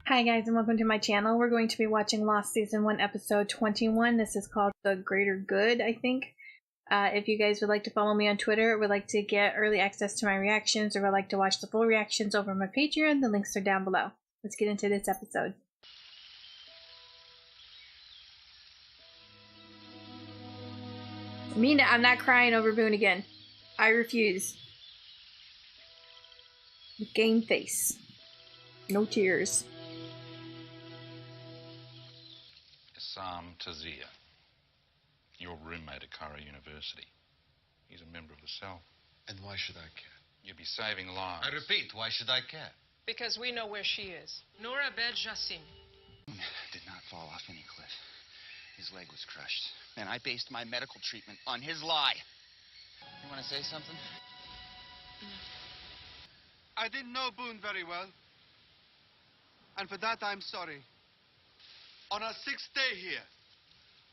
Hi guys and welcome to my channel. We're going to be watching Lost Season 1 Episode 21. This is called The Greater Good, I think. If you guys would like to follow me on Twitter, would like to get early access to my reactions, or would like to watch the full reactions over my Patreon, the links are down below. Let's get into this episode. Mina, I'm not crying over Boone again. I refuse. Game face. No tears. Tazia, your roommate at Cairo University. He's a member of the cell. And why should I care? You'll be saving lives. I repeat, why should I care? Because we know where she is. Nora Bed Jassim. Did not fall off any cliff. His leg was crushed. And I based my medical treatment on his lie. You want to say something? I didn't know Boone very well. And for that, I'm sorry. On our 6th day here,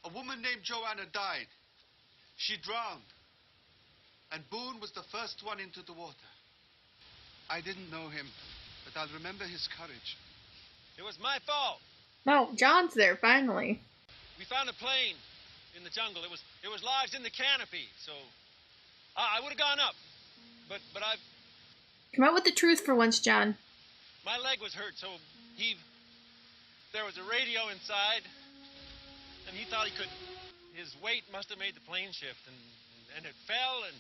a woman named Joanna died. She drowned. And Boone was the first one into the water. I didn't know him, but I'll remember his courage. It was my fault. No, John's there, finally. We found a plane in the jungle. It was lodged in the canopy, so I would have gone up. But I've... Come out with the truth for once, John. My leg was hurt, so there was a radio inside, and he thought he could... His weight must have made the plane shift, and it fell, and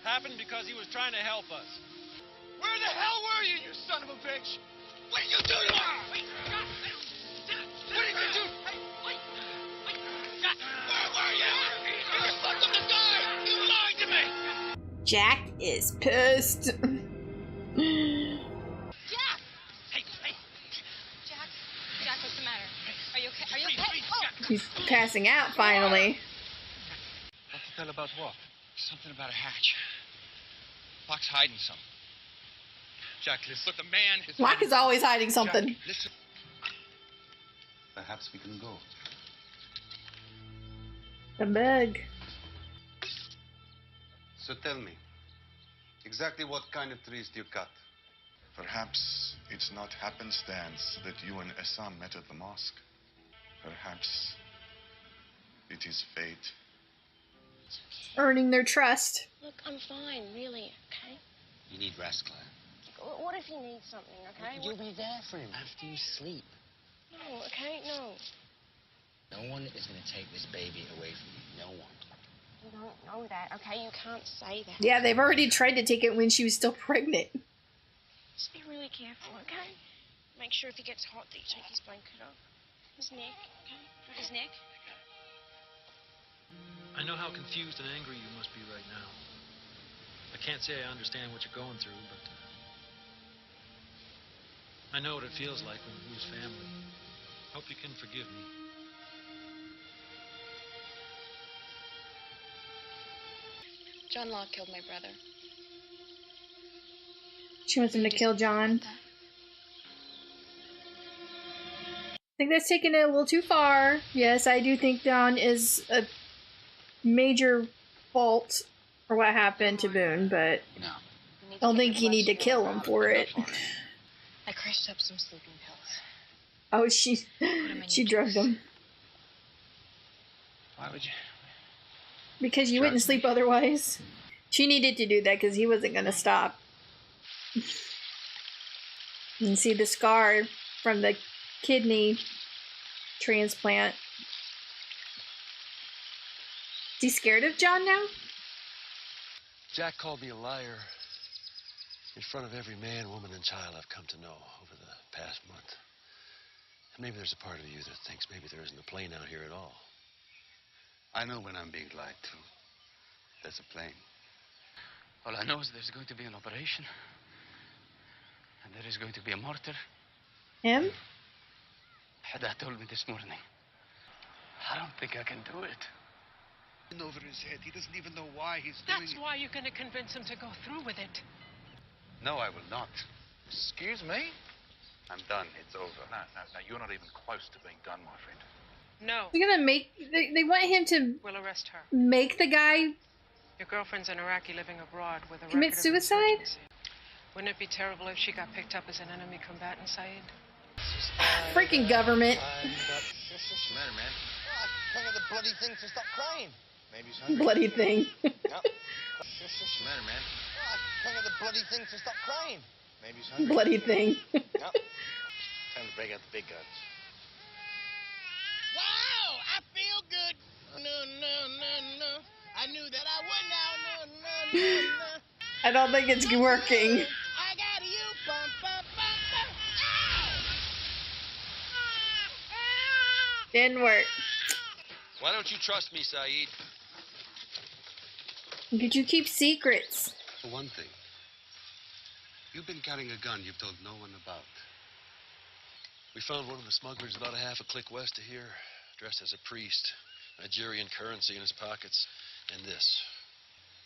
happened because he was trying to help us. Where the hell were you, you son of a bitch? What did you do to her? What did you do? Where were you? You just left him to die! You lied to me! Jack is pissed. What's the matter? Are you okay? Are you okay? Oh. He's passing out, finally. What to tell about what? Something about a hatch. Locke's hiding something. Jack, listen. But the man... Locke is always hiding something. Jack, listen. Perhaps we can go. The bug. So tell me, exactly what kind of trees do you cut? Perhaps it's not happenstance that you and Essam met at the mosque. Perhaps it is fate. Earning their trust. Look, I'm fine, really, okay? You need rest, Claire. What if he needs something, okay? You'll be there for him after you sleep. No, okay? No. No one is going to take this baby away from you. No one. You don't know that, okay? You can't say that. Yeah, they've already tried to take it when she was still pregnant. Just be really careful, okay? Make sure if he gets hot that you take his blanket off. His neck, okay? His neck. I know how confused and angry you must be right now. I can't say I understand what you're going through, but I know what it feels like when you lose family. Hope you can forgive me. John Locke killed my brother. She wants him to kill John. I think that's taking it a little too far. Yes, I do think John is a major fault for what happened to Boone, but No. I don't think you need to kill him for it. I crushed up some sleeping pills. Oh, she drugged him. Why would you? Because you wouldn't sleep otherwise. She needed to do that because he wasn't going to stop. You can see the scar from the kidney transplant. Is he scared of John now? Jack called me a liar in front of every man, woman, and child I've come to know over the past month. And maybe there's a part of you that thinks maybe there isn't a plane out here at all. I know when I'm being lied to. There's a plane. All I know is there's going to be an operation. And there is going to be a martyr. Him? Hada told me this morning. I don't think I can do it. Over his head. He doesn't even know why he's doing it. That's why you're going to convince him to go through with it. No, I will not. Excuse me? I'm done. It's over. No, you're not even close to being done, my friend. No. They're gonna make. They want him to We'll arrest her. make the guy Your girlfriend's an Iraqi living abroad with a commit record of suicide? insurgency. Wouldn't it be terrible if she got picked up as an enemy combatant, Sayid? Freaking government. What's the matter, man? Tell her the bloody thing to stop crying. Maybe he's hungry. Bloody thing. Yep. What's the matter, man? Tell her the bloody thing to stop crying. Maybe he's hungry. Bloody thing. Yep. Time to break out the big guns. Wow, I feel good. No. I knew that I would now. No. I don't think it's working. I got you. Bum, bum, bum, bum. Didn't work. Why don't you trust me, Sayid? Could you keep secrets? For one thing, you've been carrying a gun you've told no one about. We found one of the smugglers about a half a click west of here, dressed as a priest, Nigerian currency in his pockets, and this.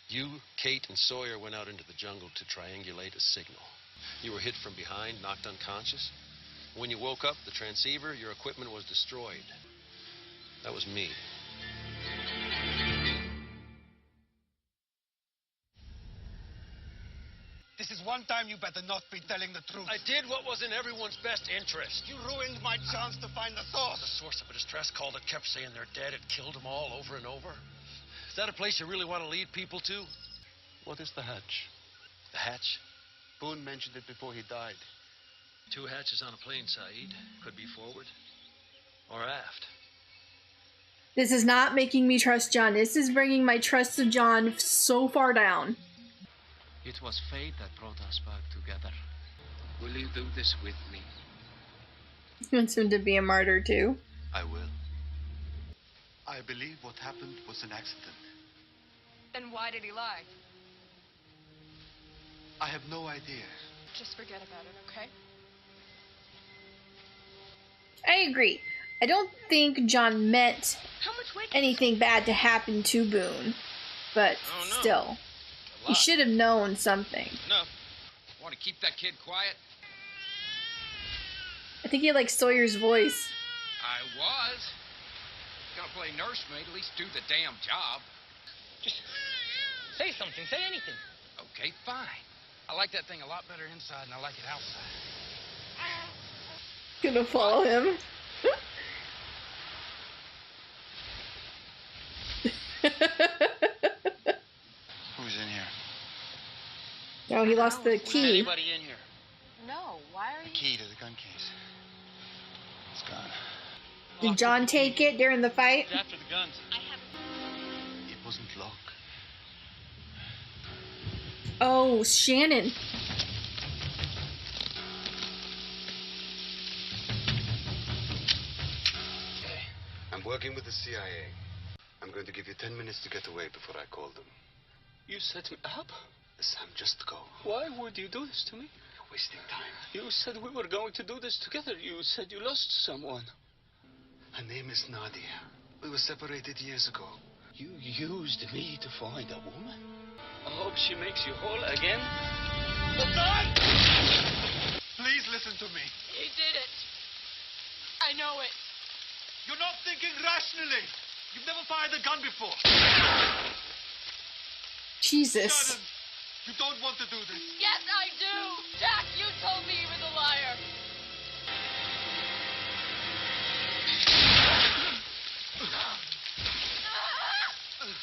You, Kate, and Sawyer went out into the jungle to triangulate a signal. You were hit from behind, knocked unconscious. When you woke up, the transceiver, your equipment was destroyed. That was me. This is one time you better not be telling the truth. I did what was in everyone's best interest. You ruined my chance to find the source. The source of a distress call that kept saying they're dead. It killed them all over and over. Is that a place you really want to lead people to? What is the hatch? The hatch? Boone mentioned it before he died. 2 hatches on a plane, Sayid. Could be forward or aft. This is not making me trust John. This is bringing my trust of John so far down. It was fate that brought us back together. Will you do this with me? He wants him to be a martyr too. I will. I believe what happened was an accident. Then why did he lie? I have no idea. Just forget about it, okay? I agree. I don't think John meant anything bad to happen to Boone, but still, he should have known something. Enough. Want to keep that kid quiet? I think he likes Sawyer's voice. I was. Gonna play nursemaid, at least do the damn job. Just say something. Say anything. Okay, fine. I like that thing a lot better inside than I like it outside. Gonna follow him. Who's in here? No, he lost the key. Anybody in here? No, why are The you... key to the gun case. It's gone. Did John take it during the fight? He's after the guns. It wasn't Locke. Oh, Shannon. I'm working with the CIA. I'm going to give you 10 minutes to get away before I call them. You set me up? Sam, just go. Why would you do this to me? You're wasting time. You said we were going to do this together. You said you lost someone. Her name is Nadia. We were separated years ago. You used me to find a woman? I hope she makes you whole again. Please listen to me. He did it. I know it. You're not thinking rationally. You've never fired a gun before. Jesus. Shannon, you don't want to do this. Yes, I do. Jack, you told me he was a liar.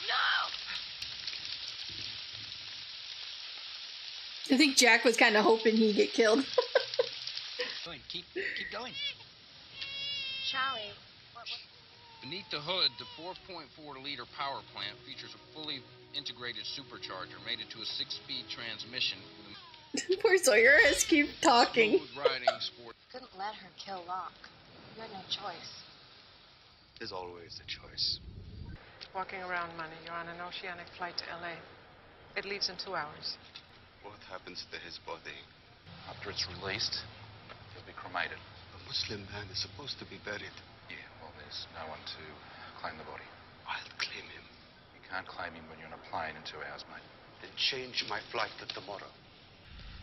No! I think Jack was kind of hoping he'd get killed. Keep going. Charlie, what? Beneath the hood, the 4.4-liter power plant features a fully integrated supercharger mated to a 6-speed transmission with Poor Sawyer has keep a talking. smooth riding sport. Couldn't let her kill Locke. You had no choice. There's always a choice. Walking around money. You're on an oceanic flight to L.A. It leaves in 2 hours. What happens to his body? After it's released, he'll be cremated. A Muslim man is supposed to be buried. Yeah, well, there's no one to claim the body. I'll claim him. You can't claim him when you're on a plane in 2 hours, mate. Then change my flight to tomorrow.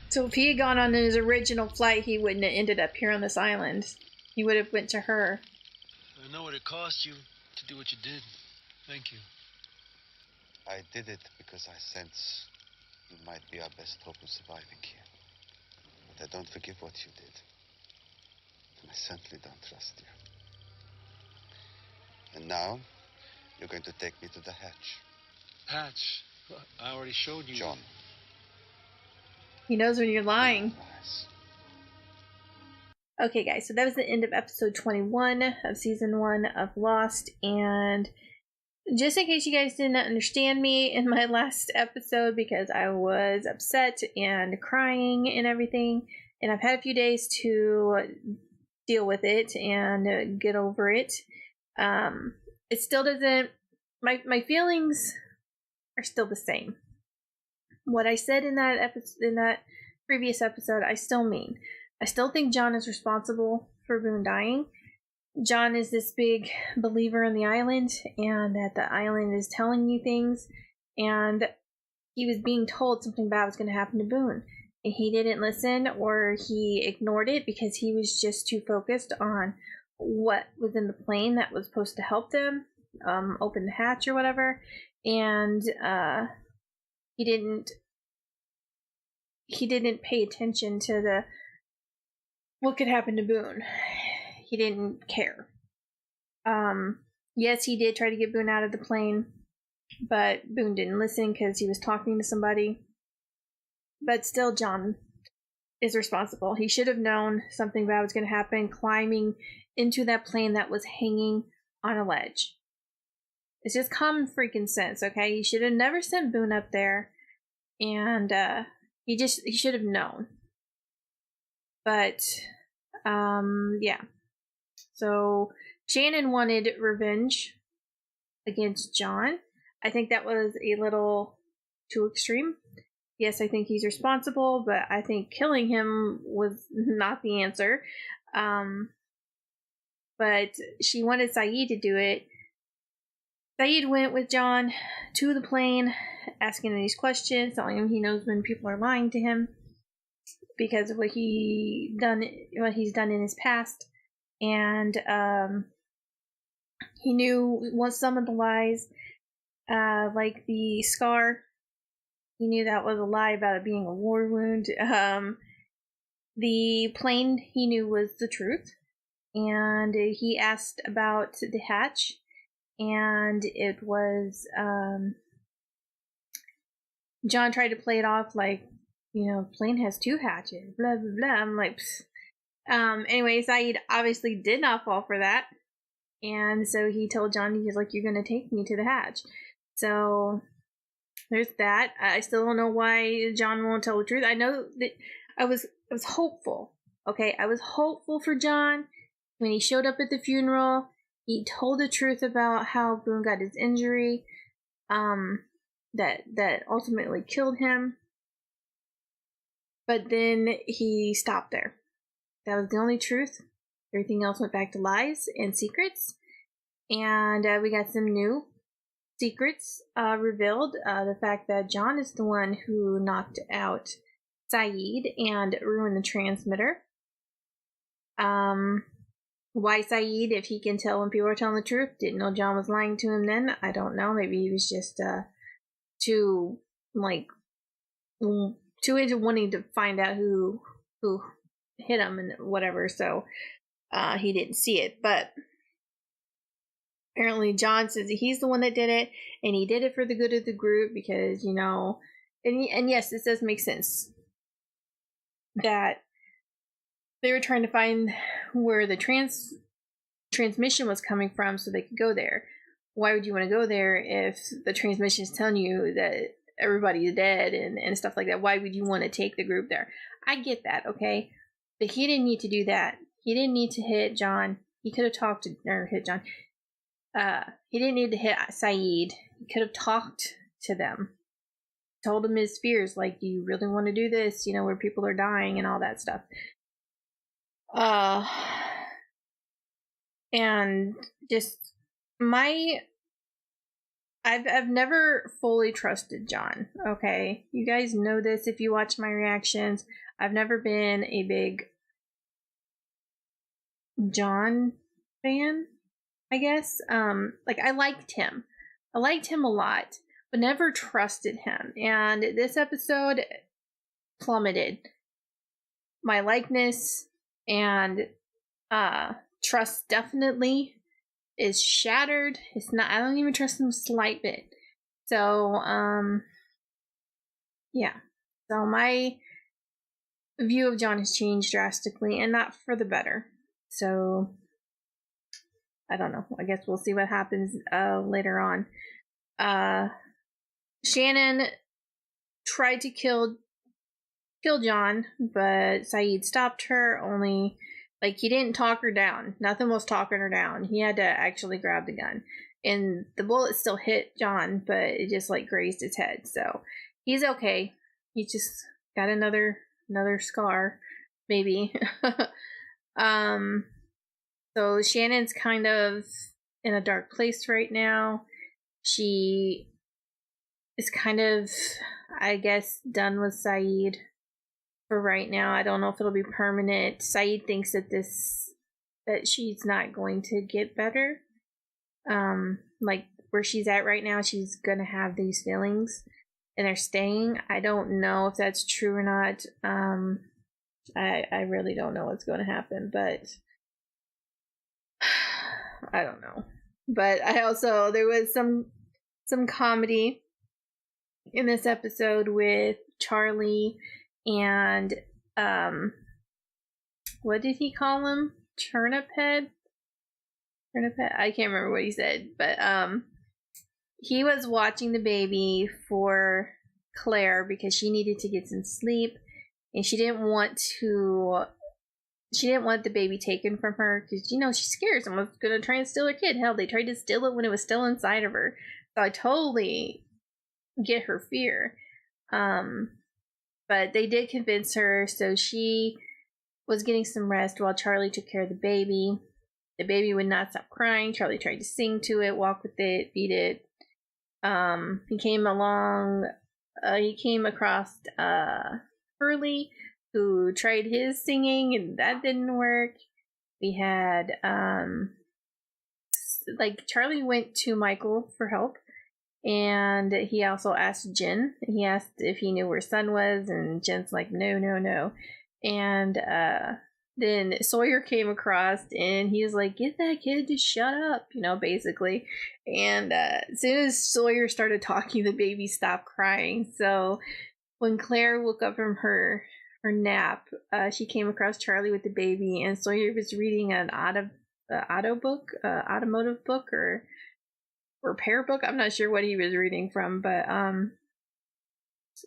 So if he had gone on his original flight, he wouldn't have ended up here on this island. He would have went to her. I know what it cost you to do what you did. Thank you. I did it because I sense you might be our best hope of surviving here. But I don't forgive what you did. I simply don't trust you. And now, you're going to take me to the hatch. Hatch? I already showed you. John. He knows when you're lying. Okay, guys, so that was the end of episode 21 of season 1 of Lost. And just in case you guys did not understand me in my last episode, because I was upset and crying and everything, and I've had a few days to deal with it and get over it. It still doesn't, my feelings are still the same. What I said in that previous episode, I still mean. I still think John is responsible for Boone dying. John is this big believer in the island, and that the island is telling you things, and he was being told something bad was going to happen to Boone, and he didn't listen, or he ignored it because he was just too focused on what was in the plane that was supposed to help them open the hatch or whatever, and he didn't pay attention to what could happen to Boone. He didn't care. Yes, he did try to get Boone out of the plane, but Boone didn't listen because he was talking to somebody. But still, John is responsible. He should have known something bad was going to happen climbing into that plane that was hanging on a ledge. It's just common freaking sense, okay? He should have never sent Boone up there, and he should have known. But yeah. So Shannon wanted revenge against John. I think that was a little too extreme. Yes, I think he's responsible, but I think killing him was not the answer. But she wanted Sayid to do it. Sayid went with John to the plane, asking these questions, telling him he knows when people are lying to him because of what he's done in his past, and he knew some of the lies, like the scar. He knew that was a lie about it being a war wound. The plane he knew was the truth, and he asked about the hatch, and it was John tried to play it off like, plane has 2 hatches, blah, blah, blah. I'm like, anyway, Sayid obviously did not fall for that. And so he told John, he's like, you're going to take me to the hatch. So there's that. I still don't know why John won't tell the truth. I know that I was hopeful. Okay, I was hopeful for John when he showed up at the funeral. He told the truth about how Boone got his injury, that ultimately killed him. But then he stopped there. That was the only truth. Everything else went back to lies and secrets. And we got some new secrets revealed. The fact that John is the one who knocked out Sayid and ruined the transmitter. Why Sayid, if he can tell when people are telling the truth? Didn't know John was lying to him then. I don't know. Maybe he was just too into wanting to find out who hit him and whatever, so he didn't see it. But apparently John says he's the one that did it, and he did it for the good of the group because, and yes, this does make sense that they were trying to find where the transmission was coming from so they could go there. Why would you want to go there if the transmission is telling you that everybody's dead and stuff like that? Why would you want to take the group there? I get that, okay? But he didn't need to do that. He didn't need to hit John. He could have hit John. He didn't need to hit Sayid. He could have talked to them. Told him his fears, like, do you really want to do this? Where people are dying and all that stuff. And just I've never fully trusted John, okay? You guys know this if you watch my reactions. I've never been a big John fan, I guess. I liked him. I liked him a lot, but never trusted him. And this episode plummeted my likeness and Trust definitely is shattered. It's not, I don't even trust him a slight bit. So, yeah. So my view of John has changed drastically, and not for the better. So, I don't know. I guess we'll see what happens later on. Shannon tried to kill John, but Sayid stopped her. Only, like, he didn't talk her down. Nothing was talking her down. He had to actually grab the gun. And the bullet still hit John, but it just, like, grazed his head. So, he's okay. He just got another scar, maybe. So Shannon's kind of in a dark place right now. She is kind of, I guess, done with Sayid for right now. I don't know if it'll be permanent. Sayid thinks that she's not going to get better. Like where she's at right now, she's gonna have these feelings and they're staying. I don't know if that's true or not. I really don't know what's going to happen, but I don't know. But there was some comedy in this episode with Charlie and what did he call him? Turnip head? I can't remember what he said, but he was watching the baby for Claire because she needed to get some sleep, and she didn't want the baby taken from her because, she's scared someone's gonna try and steal her kid. Hell, they tried to steal it when it was still inside of her. So I totally get her fear. But they did convince her, so she was getting some rest while Charlie took care of the baby. The baby would not stop crying. Charlie tried to sing to it, walk with it, feed it. He came across Hurley, who tried his singing, and that didn't work. We had, Charlie went to Michael for help, and he also asked Jen. He asked if he knew where Son was, and Jen's like, no. And, then Sawyer came across, and he was like, get that kid to shut up, basically. And as soon as Sawyer started talking, the baby stopped crying. So when Claire woke up from her nap, she came across Charlie with the baby, and Sawyer was reading an automotive book, or repair book. I'm not sure what he was reading from, but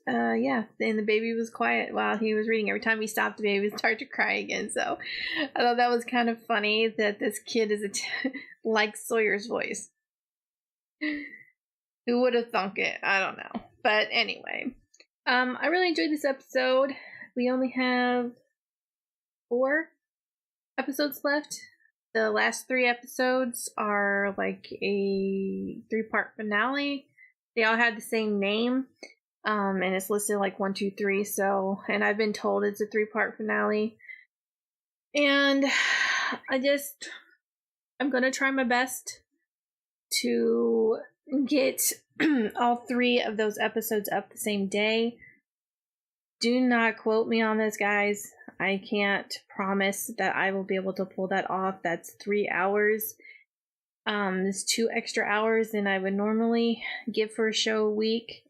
yeah, and the baby was quiet while he was reading. Every time he stopped, the baby would start to cry again. So I thought that was kind of funny that this kid is like Sawyer's voice. Who would have thunk it? I don't know. But anyway, I really enjoyed this episode. We only have 4 episodes left. The last 3 episodes are like a 3-part finale. They all had the same name. And it's listed like 1, 2, 3. So, and I've been told it's a 3-part finale. And I'm gonna try my best to get all 3 of those episodes up the same day. Do not quote me on this, guys. I can't promise that I will be able to pull that off. That's 3 hours. It's 2 extra hours than I would normally give for a show a week.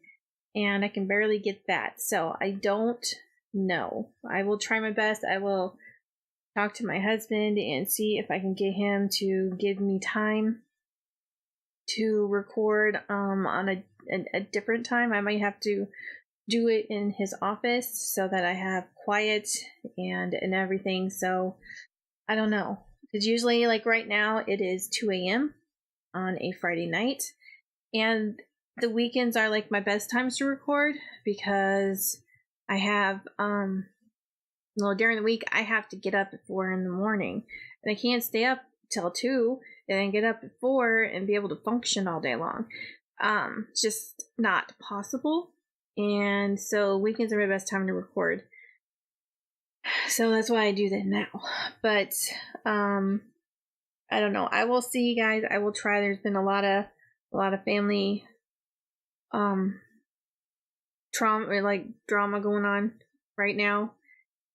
And I can barely get that. So I don't know. I will try my best. I will talk to my husband and see if I can get him to give me time to record on a different time. I might have to do it in his office so that I have quiet and everything. So I don't know. Because usually, like right now, it is 2 a.m. on a Friday night. And the weekends are like my best times to record because I have, during the week I have to get up at 4 in the morning, and I can't stay up till 2 and then get up at 4 and be able to function all day long. It's just not possible. And so weekends are my best time to record. So that's why I do that now. But, I don't know. I will see, you guys. I will try. There's been a lot of family drama going on right now,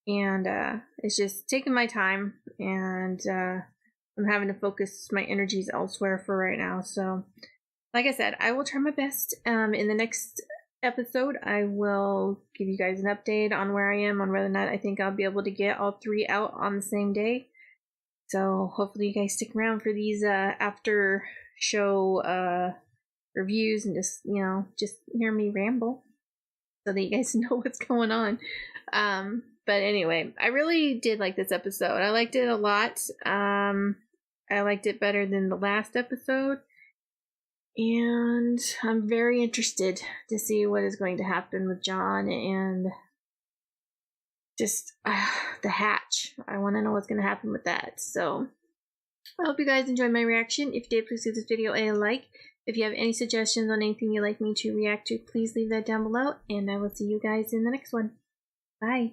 and it's just taking my time, and I'm having to focus my energies elsewhere for right now. So like I said, I will try my best. In the next episode, I will give you guys an update on where I am, on whether or not I think I'll be able to get all 3 out on the same day. So hopefully you guys stick around for these after show reviews, and just, you know, just hear me ramble so that you guys know what's going on. But anyway, I really did like this episode. I liked it a lot. I liked it better than the last episode. And I'm very interested to see what is going to happen with John and just the hatch. I want to know what's going to happen with that. So I hope you guys enjoyed my reaction. If you did, please give this video a like. If you have any suggestions on anything you'd like me to react to, please leave that down below. And I will see you guys in the next one. Bye.